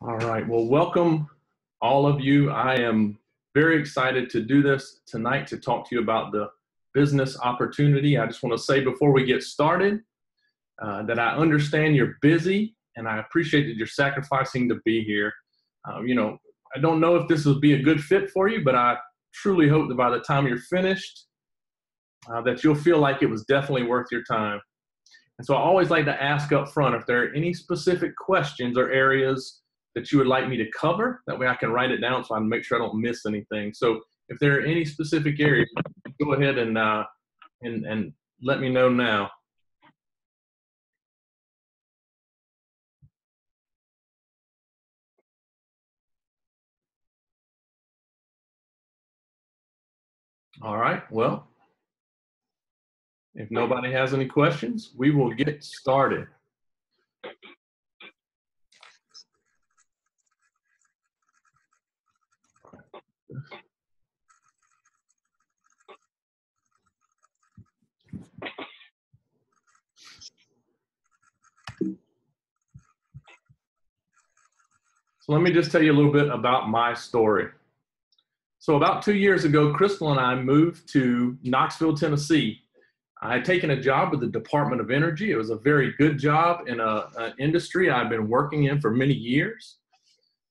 All right, well, welcome all of you. I am very excited to do this tonight to talk to you about the business opportunity. I just want to say before we get started that I understand you're busy and I appreciate that you're sacrificing to be here. I don't know if this will be a good fit for you, but I truly hope that by the time you're finished, that you'll feel like it was definitely worth your time. And so I always like to ask up front if there are any specific questions or areas that you would like me to cover. That way I can write it down so I can make sure I don't miss anything. So if there are any specific areas, go ahead and let me know now. All right, well, if nobody has any questions, we will get started. So let me just tell you a little bit about my story. So about 2 years ago, Crystal and I moved to Knoxville, Tennessee. I had taken a job with the Department of Energy. It was a very good job in an industry I've been working in for many years.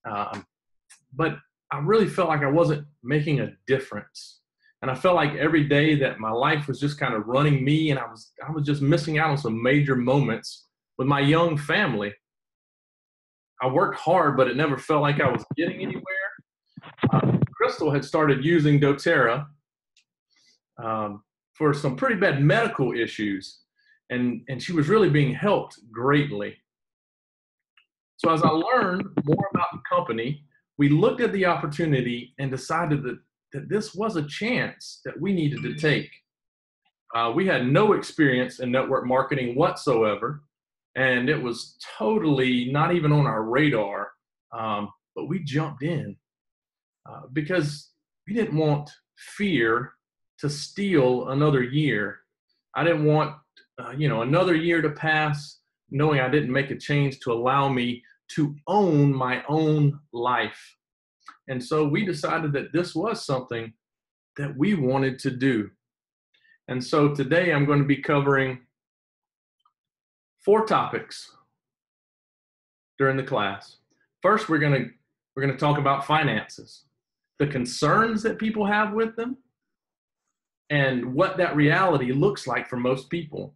But I really felt like I wasn't making a difference. And I felt like every day that my life was just kind of running me, and I was just missing out on some major moments with my young family. I worked hard, but it never felt like I was getting anywhere. Crystal had started using doTERRA for some pretty bad medical issues, and she was really being helped greatly. So as I learned more about the company, we looked at the opportunity and decided that this was a chance that we needed to take. We had no experience in network marketing whatsoever, and it was totally not even on our radar, but we jumped in because we didn't want fear to steal another year. I didn't want another year to pass knowing I didn't make a change to allow me to own my own life. And so we decided that this was something that we wanted to do. And so today I'm going to be covering 4 topics during the class. First, we're going to talk about finances, the concerns that people have with them, and what that reality looks like for most people.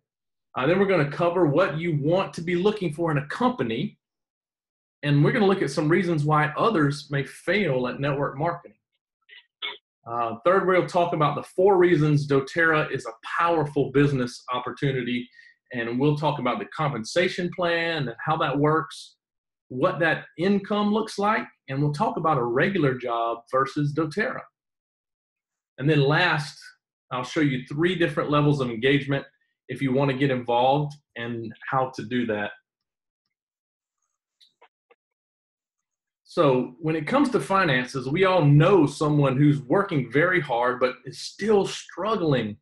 Then we're going to cover what you want to be looking for in a company, and we're going to look at some reasons why others may fail at network marketing. Third, we'll talk about the 4 reasons doTERRA is a powerful business opportunity, and we'll talk about the compensation plan and how that works, what that income looks like, and we'll talk about a regular job versus doTERRA. And then last, I'll show you 3 different levels of engagement if you want to get involved and how to do that. So when it comes to finances, we all know someone who's working very hard but is still struggling.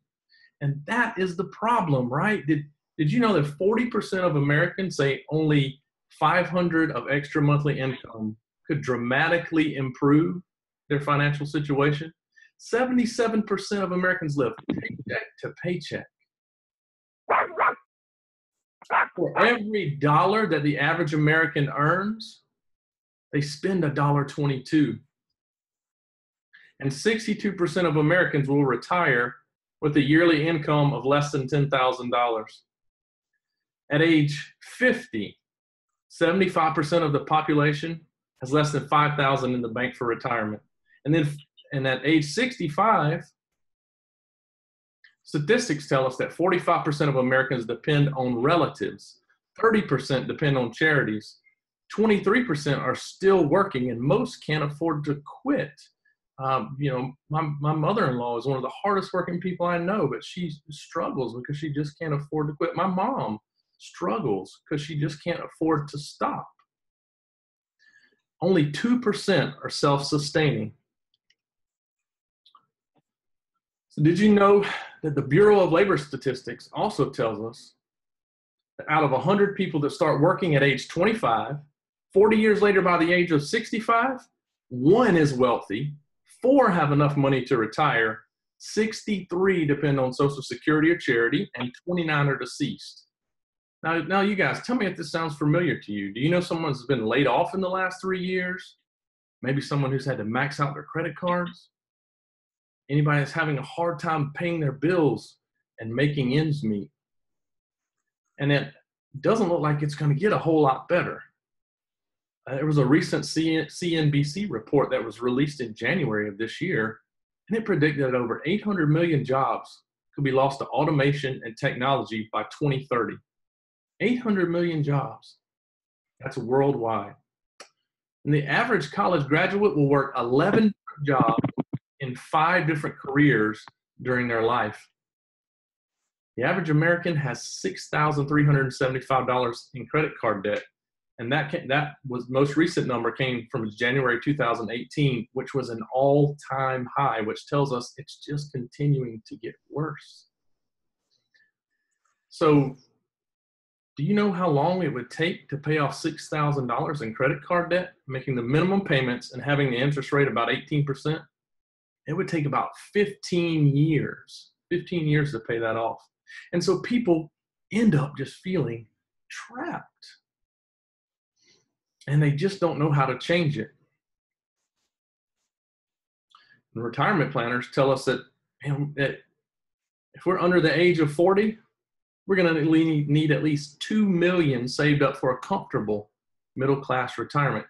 And that is the problem, right? Did you know that 40% of Americans say only $500 of extra monthly income could dramatically improve their financial situation? 77% of Americans live paycheck to paycheck. For every dollar that the average American earns, they spend $1.22. And 62% of Americans will retire with a yearly income of less than $10,000. At age 50, 75% of the population has less than $5,000 in the bank for retirement. And at age 65, statistics tell us that 45% of Americans depend on relatives, 30% depend on charities, 23% are still working, and most can't afford to quit. My mother-in-law is one of the hardest working people I know, but she struggles because she just can't afford to quit. My mom struggles because she just can't afford to stop. Only 2% are self-sustaining. So did you know that the Bureau of Labor Statistics also tells us that out of 100 people that start working at age 25, 40 years later, by the age of 65, 1 is wealthy, 4 have enough money to retire, 63 depend on Social Security or charity, and 29 are deceased. Now, you guys, tell me if this sounds familiar to you. Do you know someone who's been laid off in the last 3 years? Maybe someone who's had to max out their credit cards? Anybody that's having a hard time paying their bills and making ends meet? And it doesn't look like it's going to get a whole lot better. There was a recent CNBC report that was released in January of this year, and it predicted that over 800 million jobs could be lost to automation and technology by 2030. 800 million jobs. That's worldwide. And the average college graduate will work 11 jobs in 5 different careers during their life. The average American has $6,375 in credit card debt. And that was most recent number came from January 2018, which was an all-time high, which tells us it's just continuing to get worse. So do you know how long it would take to pay off $6,000 in credit card debt, making the minimum payments and having the interest rate about 18%? It would take about 15 years to pay that off. And so people end up just feeling trapped. And they just don't know how to change it. And retirement planners tell us that, that if we're under the age of 40, we're going to need at least $2 million saved up for a comfortable middle-class retirement.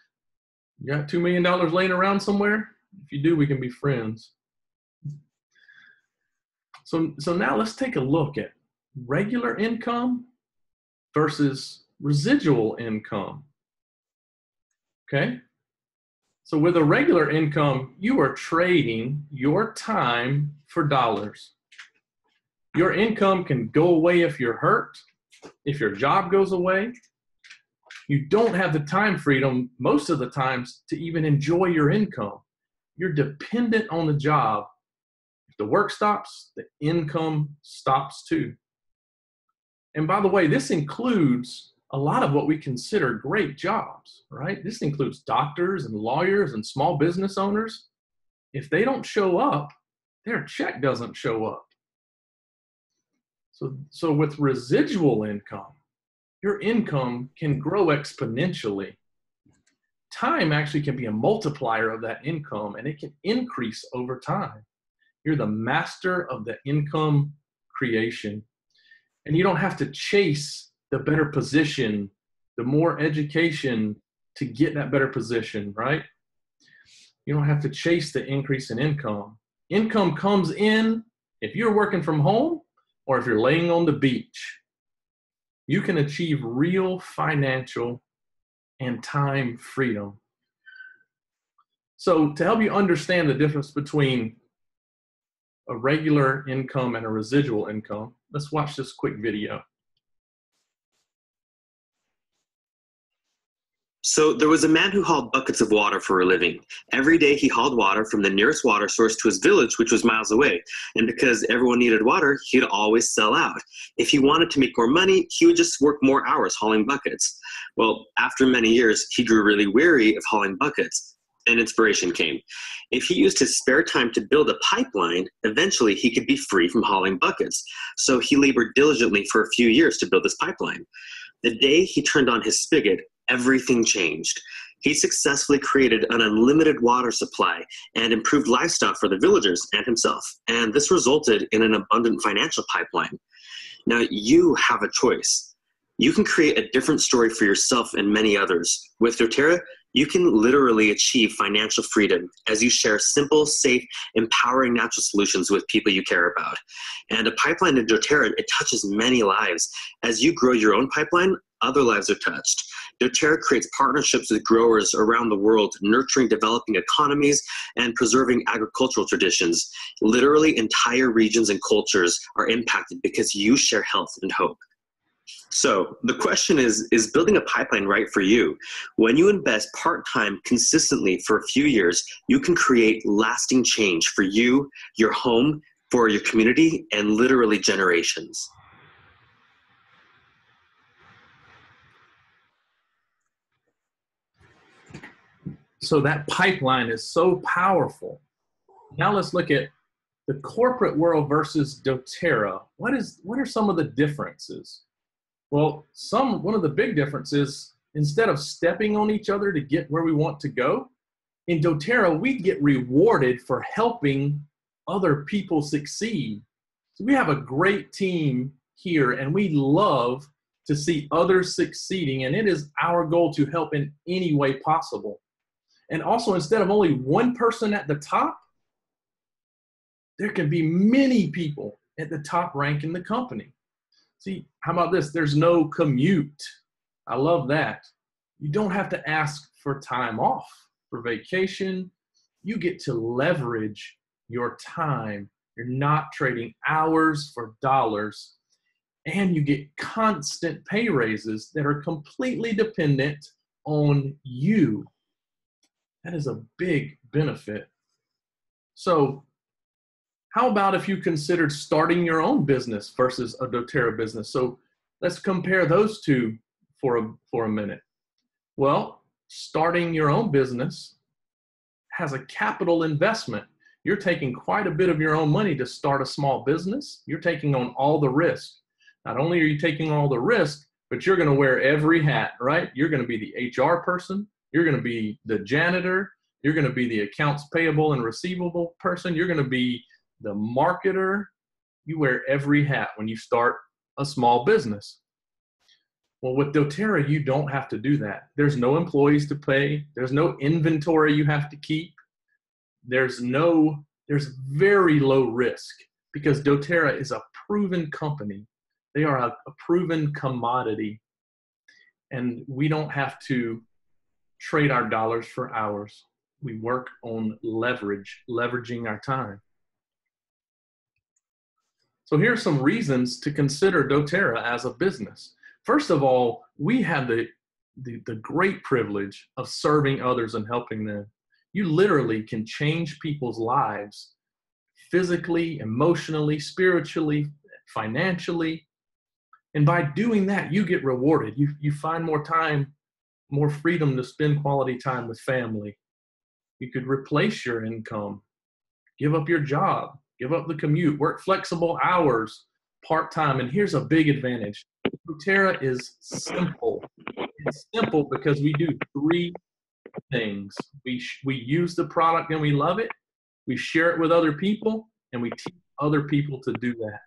You got $2 million laying around somewhere? If you do, we can be friends. So now let's take a look at regular income versus residual income. Okay? So with a regular income, you are trading your time for dollars. Your income can go away if you're hurt, if your job goes away. You don't have the time freedom most of the times to even enjoy your income. You're dependent on the job. If the work stops, the income stops too. And by the way, this includes a lot of what we consider great jobs, right? This includes doctors and lawyers and small business owners. If they don't show up, their check doesn't show up. So with residual income, your income can grow exponentially. Time actually can be a multiplier of that income, and it can increase over time. You're the master of the income creation. And you don't have to chase the better position, the more education to get that better position, right? You don't have to chase the increase in income. Income comes in if you're working from home or if you're laying on the beach. You can achieve real financial and time freedom. So to help you understand the difference between a regular income and a residual income, let's watch this quick video. So there was a man who hauled buckets of water for a living. Every day he hauled water from the nearest water source to his village, which was miles away. And because everyone needed water, he'd always sell out. If he wanted to make more money, he would just work more hours hauling buckets. Well, after many years, he grew really weary of hauling buckets, and inspiration came. If he used his spare time to build a pipeline, eventually he could be free from hauling buckets. So he labored diligently for a few years to build this pipeline. The day he turned on his spigot, everything changed. He successfully created an unlimited water supply and improved lifestyle for the villagers and himself. And this resulted in an abundant financial pipeline. Now you have a choice. You can create a different story for yourself and many others. With doTERRA, you can literally achieve financial freedom as you share simple, safe, empowering natural solutions with people you care about. And a pipeline in doTERRA, it touches many lives. As you grow your own pipeline, other lives are touched. doTERRA creates partnerships with growers around the world, nurturing developing economies and preserving agricultural traditions. Literally, entire regions and cultures are impacted because you share health and hope. So the question is building a pipeline right for you? When you invest part-time consistently for a few years, you can create lasting change for you, your home, for your community, and literally generations. so that pipeline is so powerful. Now let's look at the corporate world versus doTERRA. What are some of the differences? Well, one of the big differences, instead of stepping on each other to get where we want to go, in doTERRA, we get rewarded for helping other people succeed. So we have a great team here, and we love to see others succeeding, and it is our goal to help in any way possible. And also, instead of only one person at the top, there can be many people at the top rank in the company. See, how about this? There's no commute. I love that. You don't have to ask for time off for vacation. You get to leverage your time. You're not trading hours for dollars, and you get constant pay raises that are completely dependent on you. That is a big benefit. So how about if you considered starting your own business versus a doTERRA business? So let's compare those two for a minute. Well, starting your own business has a capital investment. You're taking quite a bit of your own money to start a small business. You're taking on all the risk. Not only are you taking all the risk, but you're going to wear every hat, right? You're going to be the HR person. You're going to be the janitor. You're going to be the accounts payable and receivable person. You're going to be the marketer. You wear every hat when you start a small business. Well, with doTERRA, you don't have to do that. There's no employees to pay. There's no inventory you have to keep. There's very low risk because doTERRA is a proven company. They are a proven commodity, and we don't have to trade our dollars for hours. We work on leveraging our time. So here are some reasons to consider doTERRA as a business. First of all, we have the great privilege of serving others and helping them. You literally can change people's lives physically, emotionally, spiritually, financially. And by doing that, you get rewarded. You find more time, more freedom to spend quality time with family. You could replace your income, give up your job, give up the commute, work flexible hours, part-time. And here's a big advantage. doTERRA is simple. It's simple because we do three things. We use the product and we love it. We share it with other people, and we teach other people to do that.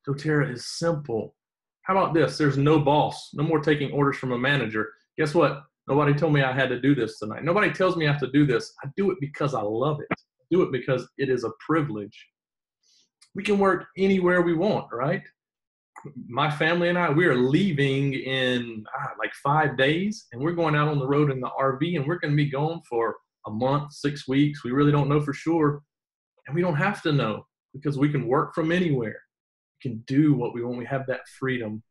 doTERRA is simple. How about this? There's no boss. No more taking orders from a manager. Guess what? Nobody told me I had to do this tonight. Nobody tells me I have to do this. I do it because I love it. I do it because it is a privilege. We can work anywhere we want, right? My family and I, we are leaving in like 5 days, and we're going out on the road in the RV, and we're going to be gone for a month, 6 weeks. We really don't know for sure, and we don't have to know because we can work from anywhere. We can do what we want. We have that freedom.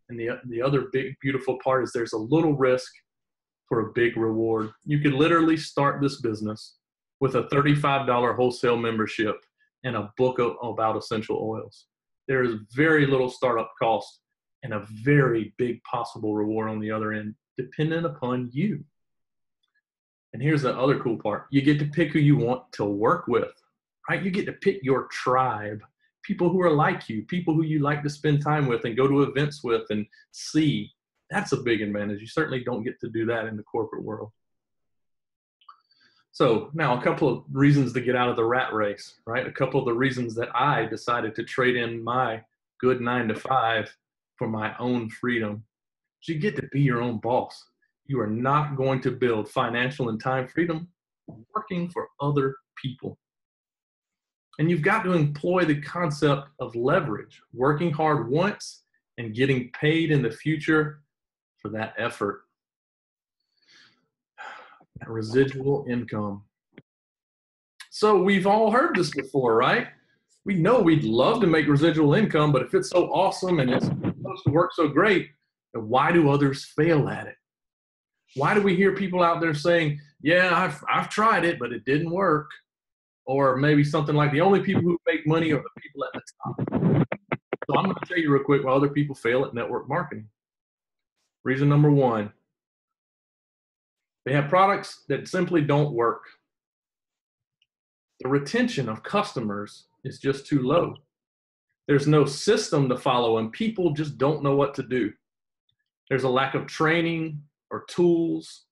And the other big, beautiful part is there's a little risk for a big reward. You could literally start this business with a $35 wholesale membership and a book about essential oils. There is very little startup cost and a very big possible reward on the other end, dependent upon you. And here's the other cool part. You get to pick who you want to work with, right? You get to pick your tribe, people who are like you, people who you like to spend time with and go to events with and see. That's a big advantage. You certainly don't get to do that in the corporate world. So now a couple of reasons to get out of the rat race, right? A couple of the reasons that I decided to trade in my good 9-to-5 for my own freedom. So you get to be your own boss. You are not going to build financial and time freedom working for other people. And you've got to employ the concept of leverage, working hard once and getting paid in the future for that effort. That residual income. So we've all heard this before, right? We know we'd love to make residual income, but if it's so awesome and it's supposed to work so great, then why do others fail at it? Why do we hear people out there saying, yeah, I've tried it, but it didn't work? Or maybe something like the only people who make money are the people at the top. So I'm going to tell you real quick why other people fail at network marketing. Reason number one, They have products that simply don't work. The retention of customers is just too low. There's no system to follow, and people just don't know what to do. There's a lack of training or tools,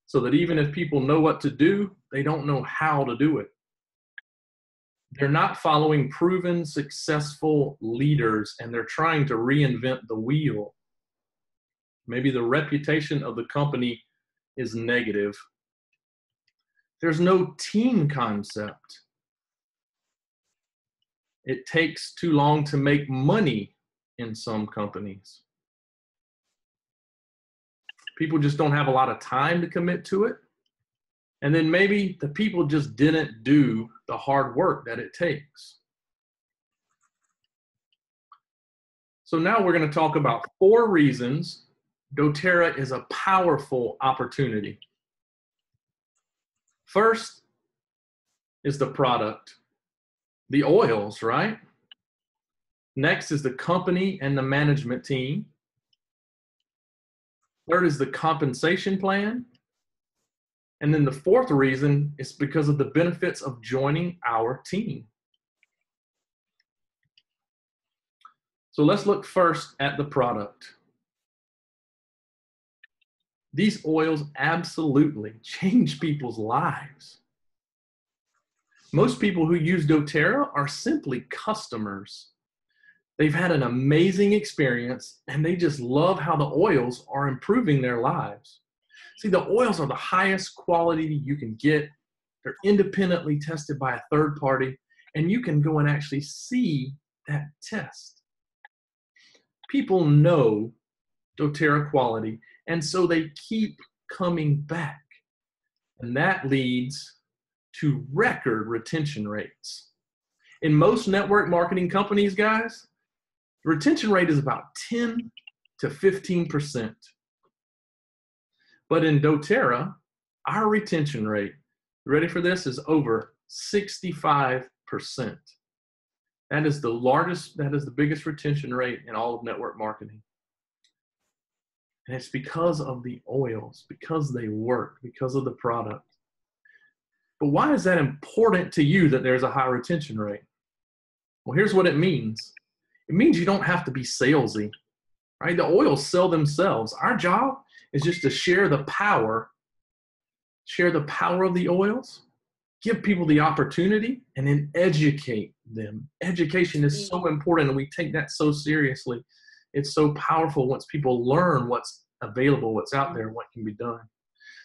so that even if people know what to do, they don't know how to do it. They're not following proven, successful leaders, and they're trying to reinvent the wheel. Maybe the reputation of the company is negative. There's no team concept. It takes too long to make money in some companies. People just don't have a lot of time to commit to it. And then maybe the people just didn't do the hard work that it takes. So now we're going to talk about 4 reasons doTERRA is a powerful opportunity. First is the product, the oils, right? Next is the company and the management team. Third is the compensation plan. And then the 4th reason is because of the benefits of joining our team. So let's look first at the product. These oils absolutely change people's lives. Most people who use doTERRA are simply customers. They've had an amazing experience and they just love how the oils are improving their lives. See, the oils are the highest quality you can get. They're independently tested by a third party, and you can go and actually see that test. People know doTERRA quality, and so they keep coming back. And that leads to record retention rates. In most network marketing companies, guys, the retention rate is about 10 to 15%. But in doTERRA, our retention rate, ready for this, is over 65%. That is the largest, that is the biggest retention rate in all of network marketing. And it's because of the oils, because they work, because of the product. But why is that important to you that there's a high retention rate? Well, here's what it means. It means you don't have to be salesy, right? The oils sell themselves. Our job is just to share the power of the oils, give people the opportunity, and then educate them. Education is so important, and we take that so seriously. It's so powerful once people learn what's available, what's out there, what can be done.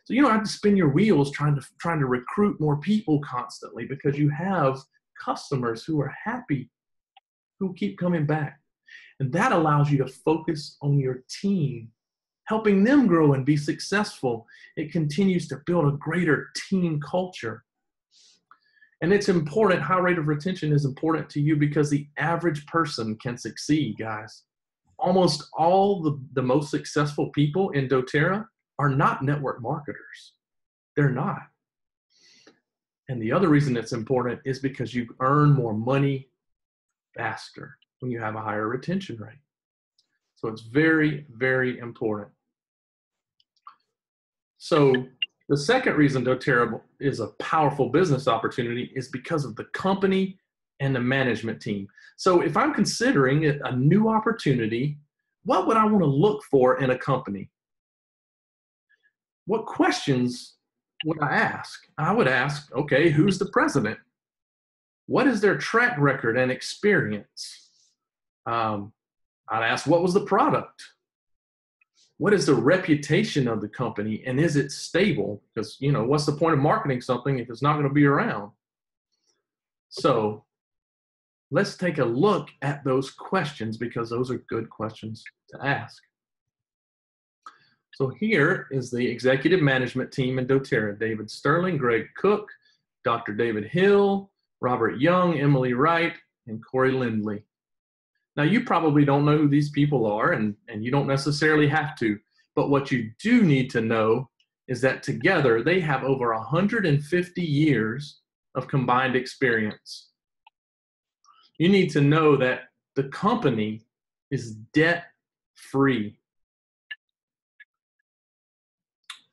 So you don't have to spin your wheels trying to recruit more people constantly, because you have customers who are happy, who keep coming back. And that allows you to focus on your team, helping them grow and be successful. It continues to build a greater team culture. And it's important, high rate of retention is important to you because the average person can succeed, guys. Almost all the most successful people in doTERRA are not network marketers. They're not. And the other reason it's important is because you earn more money faster when you have a higher retention rate. So it's very, very important. So the second reason doTERRA is a powerful business opportunity is because of the company and the management team. So if I'm considering a new opportunity, what would I want to look for in a company? What questions would I ask? I would ask, okay, who's the president? What is their track record and experience? I'd ask, what was the product? What is the reputation of the company, and is it stable? Because, you know, what's the point of marketing something if it's not going to be around? So let's take a look at those questions, because those are good questions to ask. So here is the executive management team in doTERRA: David Sterling, Greg Cook, Dr. David Hill, Robert Young, Emily Wright, and Corey Lindley. Now, you probably don't know who these people are, and you don't necessarily have to, but what you do need to know is that together they have over 150 years of combined experience. You need to know that the company is debt-free.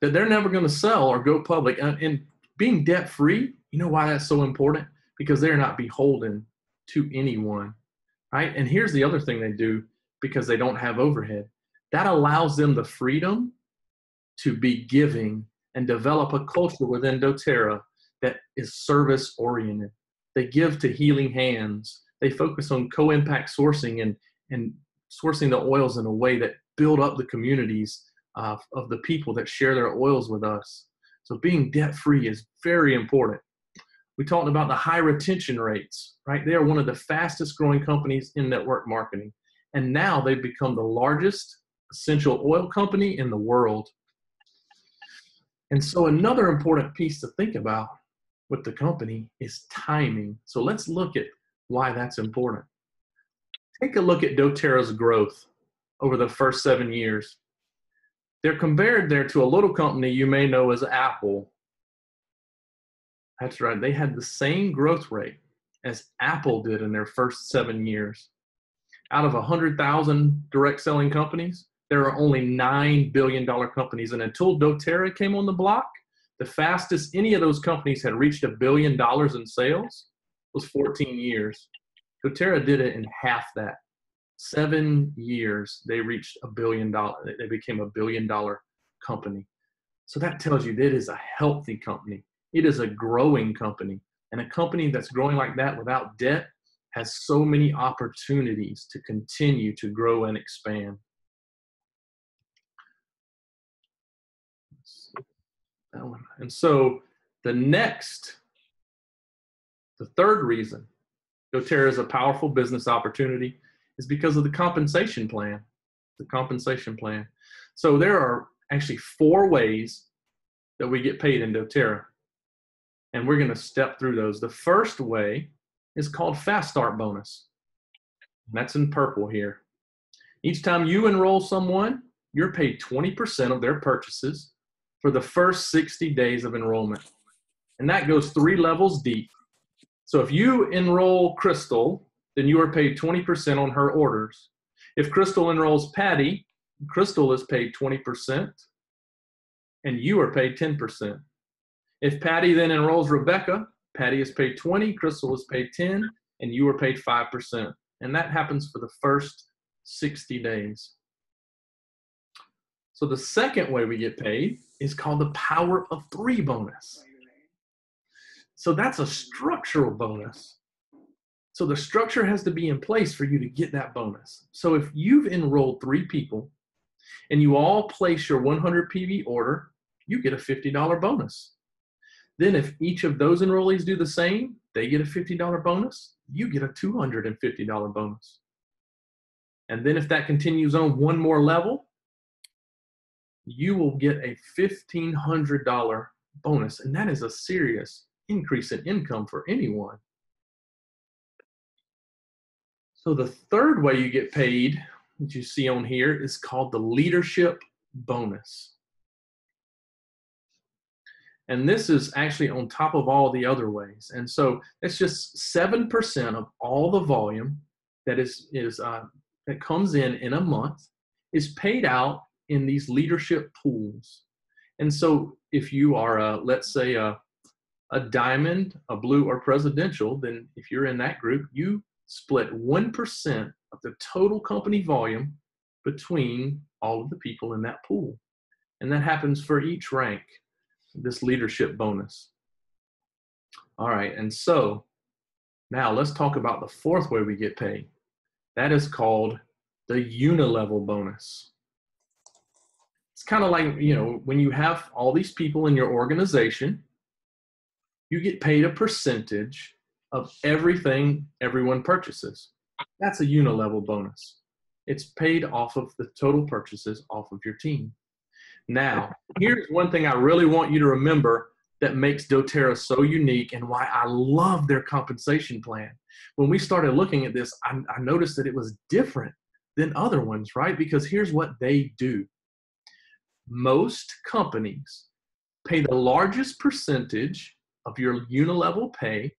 that they're never going to sell or go public. And being debt-free, you know why that's so important? Because they're not beholden to anyone, right? And here's the other thing they do, because they don't have overhead. That allows them the freedom to be giving and develop a culture within doTERRA that is service-oriented. They give to healing hands. They focus on co-impact sourcing and sourcing the oils in a way that build up the communities of the people that share their oils with us. So being debt-free is very important. We talked about the high retention rates, right? They are one of the fastest growing companies in network marketing. And now they've become the largest essential oil company in the world. And so another important piece to think about with the company is timing. So let's look at why that's important. Take a look at doTERRA's growth over the first 7 years. They're compared there to a little company you may know as Apple. That's right. They had the same growth rate as Apple did in their first 7 years. Out of 100,000 direct selling companies, there are only $9 billion companies. And until doTERRA came on the block, the fastest any of those companies had reached $1 billion in sales was 14 years. doTERRA did it in half that. 7 years, they reached $1 billion. They became $1 billion company. So that tells you that it is a healthy company. It is a growing company. And a company that's growing like that without debt has so many opportunities to continue to grow and expand. And so the third reason doTERRA is a powerful business opportunity is because of the compensation plan. The compensation plan. So there are actually 4 ways that we get paid in doTERRA. And we're going to step through those. The first way is called Fast Start Bonus. And that's in purple here. Each time you enroll someone, you're paid 20% of their purchases for the first 60 days of enrollment. And that goes 3 levels deep. So if you enroll Crystal, then you are paid 20% on her orders. If Crystal enrolls Patty, Crystal is paid 20% and you are paid 10%. If Patty then enrolls Rebecca, Patty is paid 20, Crystal is paid 10, and you are paid 5%. And that happens for the first 60 days. So the second way we get paid is called the Power of 3 bonus. So that's a structural bonus. So the structure has to be in place for you to get that bonus. So if you've enrolled 3 people and you all place your 100 PV order, you get a $50 bonus. Then if each of those enrollees do the same, they get a $50 bonus, you get a $250 bonus. And then if that continues on one more level, you will get a $1,500 bonus. And that is a serious increase in income for anyone. So the third way you get paid, that you see on here, is called the leadership bonus. And this is actually on top of all the other ways. And so it's just 7% of all the volume that that comes in a month is paid out in these leadership pools. And so if you are, let's say, a diamond, a blue, or presidential, then if you're in that group, you split 1% of the total company volume between all of the people in that pool. And that happens for each rank, this leadership bonus. All right, and so now let's talk about the fourth way we get paid. That is called the unilevel bonus. It's kind of like, when you have all these people in your organization, you get paid a percentage of everything everyone purchases. That's a unilevel bonus. It's paid off of the total purchases off of your team. Now, here's one thing I really want you to remember that makes doTERRA so unique and why I love their compensation plan. When we started looking at this, I noticed that it was different than other ones, right? Because here's what they do. Most companies pay the largest percentage of your unilevel pay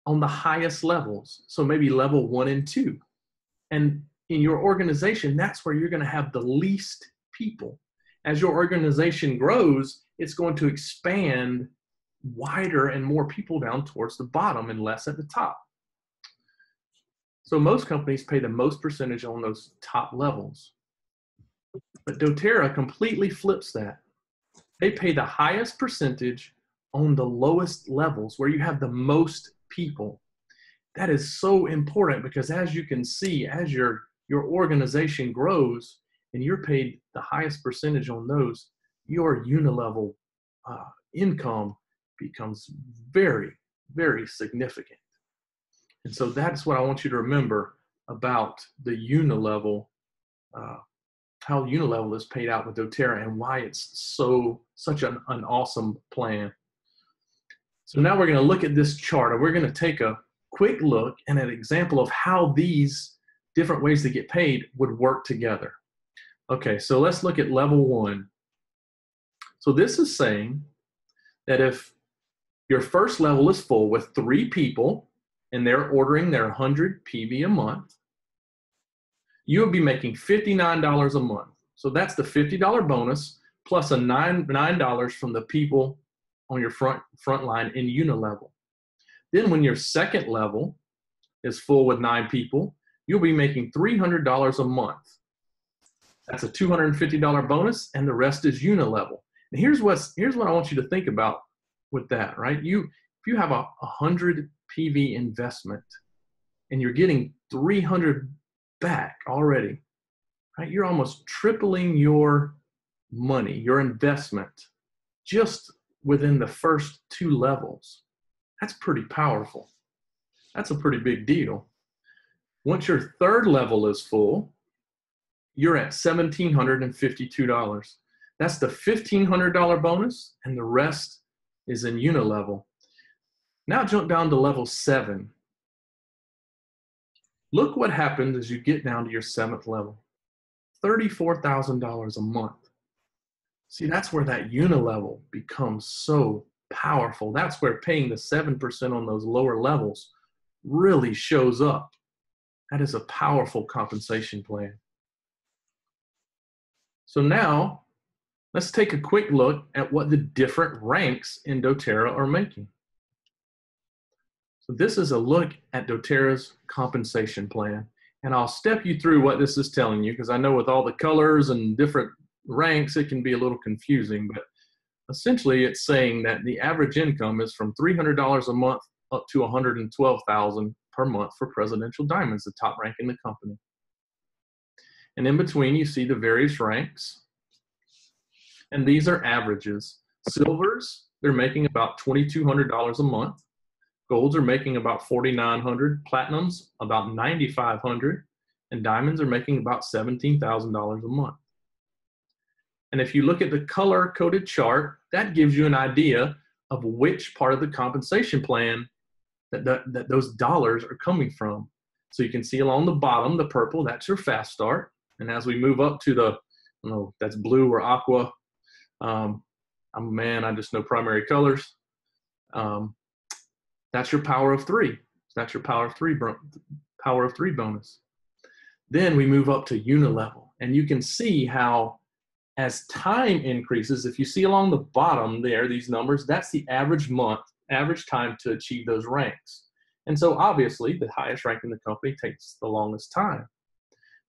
on the highest levels. So maybe level 1 and 2. And in your organization, that's where you're going to have the least people. As your organization grows, it's going to expand wider and more people down towards the bottom and less at the top. So most companies pay the most percentage on those top levels. But doTERRA completely flips that. They pay the highest percentage on the lowest levels where you have the most people. That is so important because as you can see, as your organization grows and you're paid the highest percentage on those, your unilevel income becomes very, very significant. And so that's what I want you to remember about the unilevel, how unilevel is paid out with doTERRA and why it's such an awesome plan. So now we're going to look at this chart and we're going to take a quick look and an example of how these different ways to get paid would work together. Okay, so let's look at level 1. So this is saying that if your first level is full with 3 people and they're ordering their 100 PV a month, you would be making $59 a month. So that's the $50 bonus plus a $9 from the people on your front line in unilevel. Then when your second level is full with 9 people, you'll be making $300 a month. That's a $250 bonus, and the rest is unilevel. And here's what I want you to think about with that, right? If you have a 100 PV investment and you're getting 300 back already, right? You're almost tripling your money, your investment, just within the first 2 levels. That's pretty powerful. That's a pretty big deal. Once your third level is full, you're at $1,752. That's the $1,500 bonus, and the rest is in unilevel. Now jump down to level 7. Look what happens as you get down to your 7th level. $34,000 a month. See, that's where that unilevel becomes so powerful. That's where paying the 7% on those lower levels really shows up. That is a powerful compensation plan. So now, let's take a quick look at what the different ranks in doTERRA are making. So this is a look at doTERRA's compensation plan. And I'll step you through what this is telling you, because I know with all the colors and different ranks, it can be a little confusing. But essentially, it's saying that the average income is from $300 a month up to $112,000 per month for Presidential Diamonds, the top rank in the company. And in between, you see the various ranks. And these are averages. Silvers, they're making about $2,200 a month. Golds are making about $4,900. Platinums, about $9,500. And diamonds are making about $17,000 a month. And if you look at the color-coded chart, that gives you an idea of which part of the compensation plan that those dollars are coming from. So you can see along the bottom, the purple, that's your fast start. And as we move up to the, I don't know, that's blue or aqua. I'm a man, I just know primary colors. That's your power of 3. That's your power of 3 bonus. Then we move up to unilevel. And you can see how as time increases, if you see along the bottom there, these numbers, that's the average time to achieve those ranks. And so obviously the highest rank in the company takes the longest time.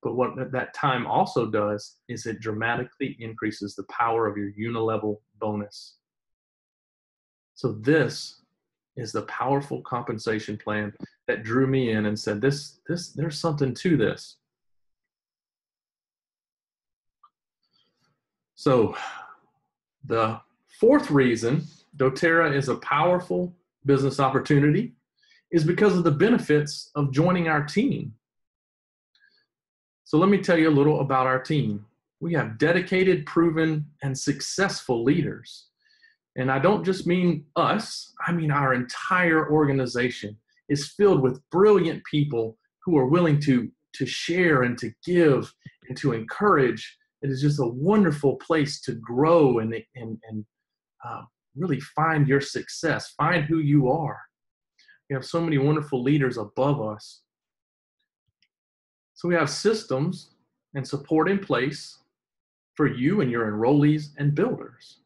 But what that time also does is it dramatically increases the power of your unilevel bonus. So this is the powerful compensation plan that drew me in and said, there's something to this. So the 4th reason doTERRA is a powerful business opportunity is because of the benefits of joining our team. So let me tell you a little about our team. We have dedicated, proven, and successful leaders. And I don't just mean us, I mean our entire organization is filled with brilliant people who are willing to share and to give and to encourage. It is just a wonderful place to grow and really find your success, find who you are. We have so many wonderful leaders above us. So we have systems and support in place for you and your enrollees and builders.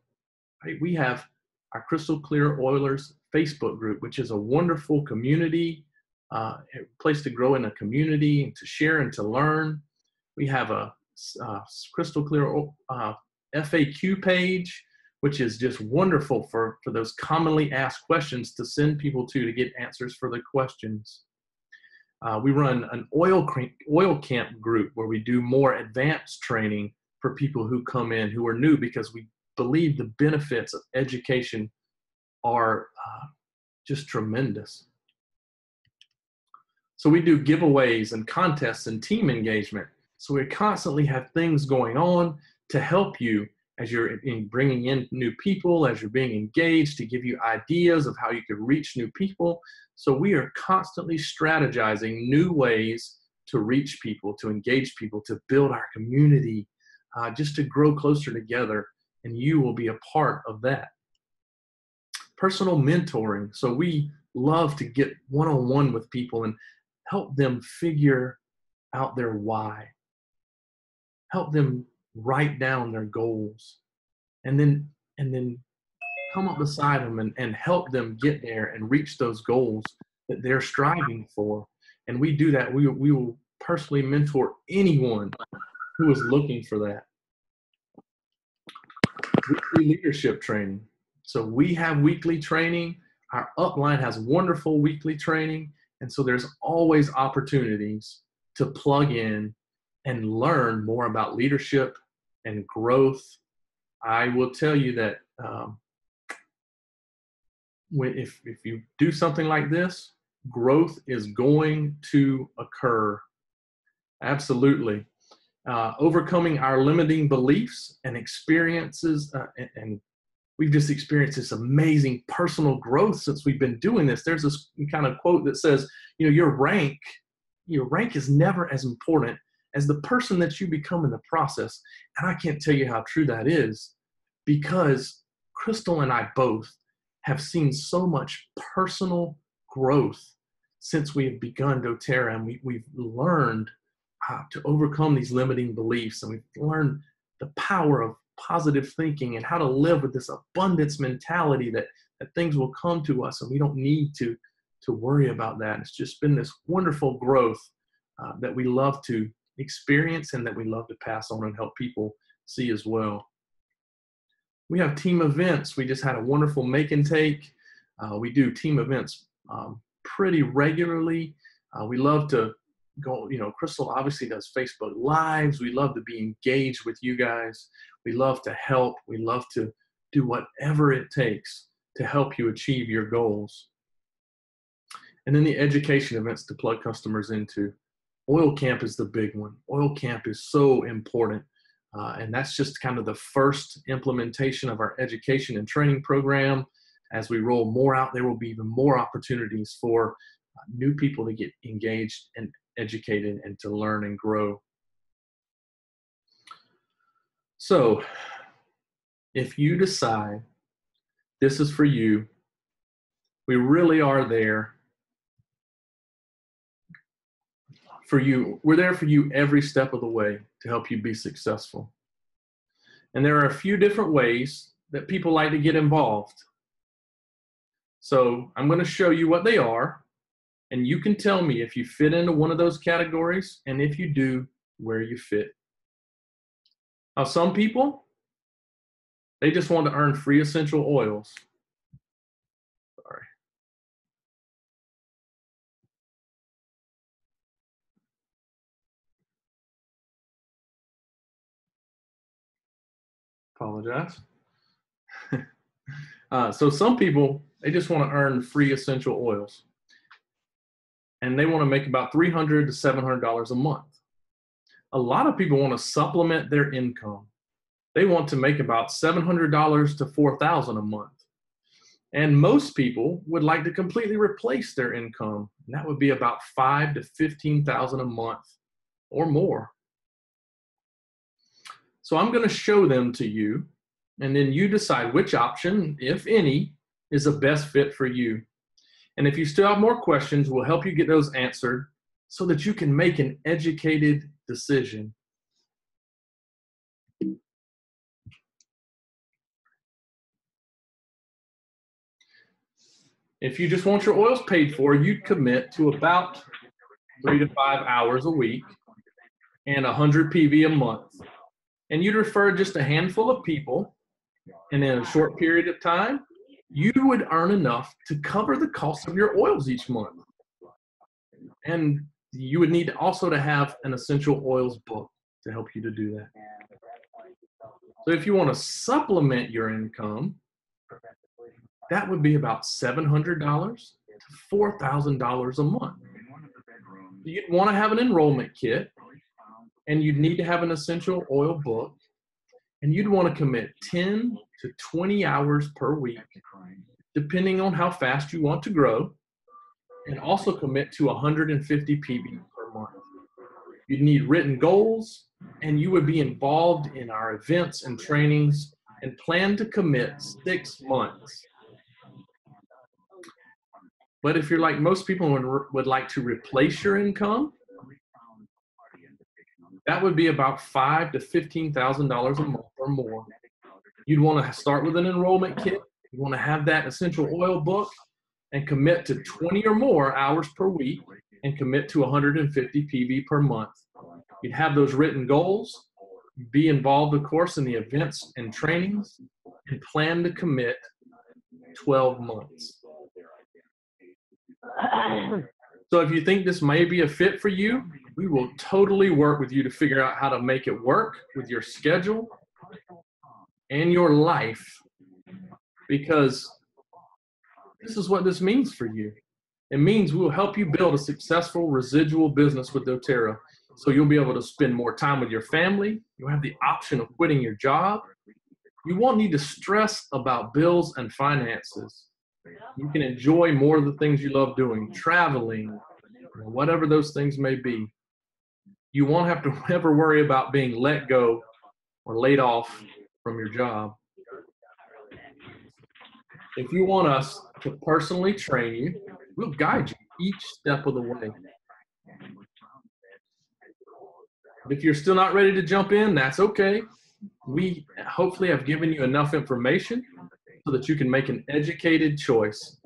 Right? We have our Crystal Clear Oilers Facebook group, which is a wonderful community, a place to grow in a community and to share and to learn. We have a Crystal Clear FAQ page, which is just wonderful for those commonly asked questions to send people to get answers for the questions. We run an oil camp group where we do more advanced training for people who come in who are new, because we believe the benefits of education are just tremendous. So we do giveaways and contests and team engagement. So we constantly have things going on to help you as you're bringing in new people, as you're being engaged, to give you ideas of how you could reach new people. So we are constantly strategizing new ways to reach people, to engage people, to build our community, just to grow closer together, and you will be a part of that. Personal mentoring. So we love to get one-on-one with people and help them figure out their why. Help them write down their goals, and then come up beside them and help them get there and reach those goals that they're striving for. And we do that. We will personally mentor anyone who is looking for that. Weekly leadership training. So we have weekly training. Our upline has wonderful weekly training. And so there's always opportunities to plug in and learn more about leadership and growth. I will tell you that if you do something like this, growth is going to occur. Absolutely. Overcoming our limiting beliefs and experiences, and we've just experienced this amazing personal growth since we've been doing this. There's this kind of quote that says, you know, your rank is never as important as the person that you become in the process. And I can't tell you how true that is, because Crystal and I both have seen so much personal growth since we have begun doTERRA, and we've learned to overcome these limiting beliefs, and we've learned the power of positive thinking and how to live with this abundance mentality that things will come to us and we don't need to worry about that. It's just been this wonderful growth that we love to experience and that we love to pass on and help people see as well. We have team events. We just had a wonderful make and take. We do team events pretty regularly. We love to go, Crystal obviously does Facebook Lives. We love to be engaged with you guys. We love to help. We love to do whatever it takes to help you achieve your goals. And then the education events to plug customers into. Oil Camp is the big one. Oil Camp is so important. And that's just kind of the first implementation of our education and training program. As we roll more out, there will be even more opportunities for new people to get engaged and educated and to learn and grow. So if you decide this is for you, we really are there for you. We're there for you every step of the way to help you be successful. And there are a few different ways that people like to get involved. So I'm going to show you what they are, and you can tell me if you fit into one of those categories, and if you do, where you fit. Now, some people, they just want to earn free essential oils. Sorry. Apologize. So some people, they just want to earn free essential oils. And they want to make about $300 to $700 a month. A lot of people want to supplement their income. They want to make about $700 to $4,000 a month. And most people would like to completely replace their income. And that would be about $5,000 to $15,000 a month or more. So I'm going to show them to you, and then you decide which option, if any, is the best fit for you. And if you still have more questions, we'll help you get those answered so that you can make an educated decision. If you just want your oils paid for, you'd commit to about 3 to 5 hours a week and 100 PV a month. And you'd refer just a handful of people, and in a short period of time, you would earn enough to cover the cost of your oils each month. And you would need also to have an essential oils book to help you to do that. So if you want to supplement your income, that would be about $700 to $4,000 a month. You'd want to have an enrollment kit, and you'd need to have an essential oil book, and you'd want to commit 10 to 20 hours per week, depending on how fast you want to grow, and also commit to 150 PV per month. You'd need written goals, and you would be involved in our events and trainings and plan to commit 6 months. But if you're like most people would like to replace your income, that would be about $5,000 to $15,000 a month or more. You'd want to start with an enrollment kit. You want to have that essential oil book and commit to 20 or more hours per week and commit to 150 PV per month. You'd have those written goals, be involved, of course, in the events and trainings, and plan to commit 12 months. So if you think this may be a fit for you, we will totally work with you to figure out how to make it work with your schedule and your life, because this is what this means for you. It means we'll help you build a successful residual business with doTERRA. So you'll be able to spend more time with your family. You'll have the option of quitting your job. You won't need to stress about bills and finances. You can enjoy more of the things you love doing, traveling, whatever those things may be. You won't have to ever worry about being let go or laid off from your job. If you want us to personally train you, we'll guide you each step of the way. If you're still not ready to jump in, that's okay. We hopefully have given you enough information so that you can make an educated choice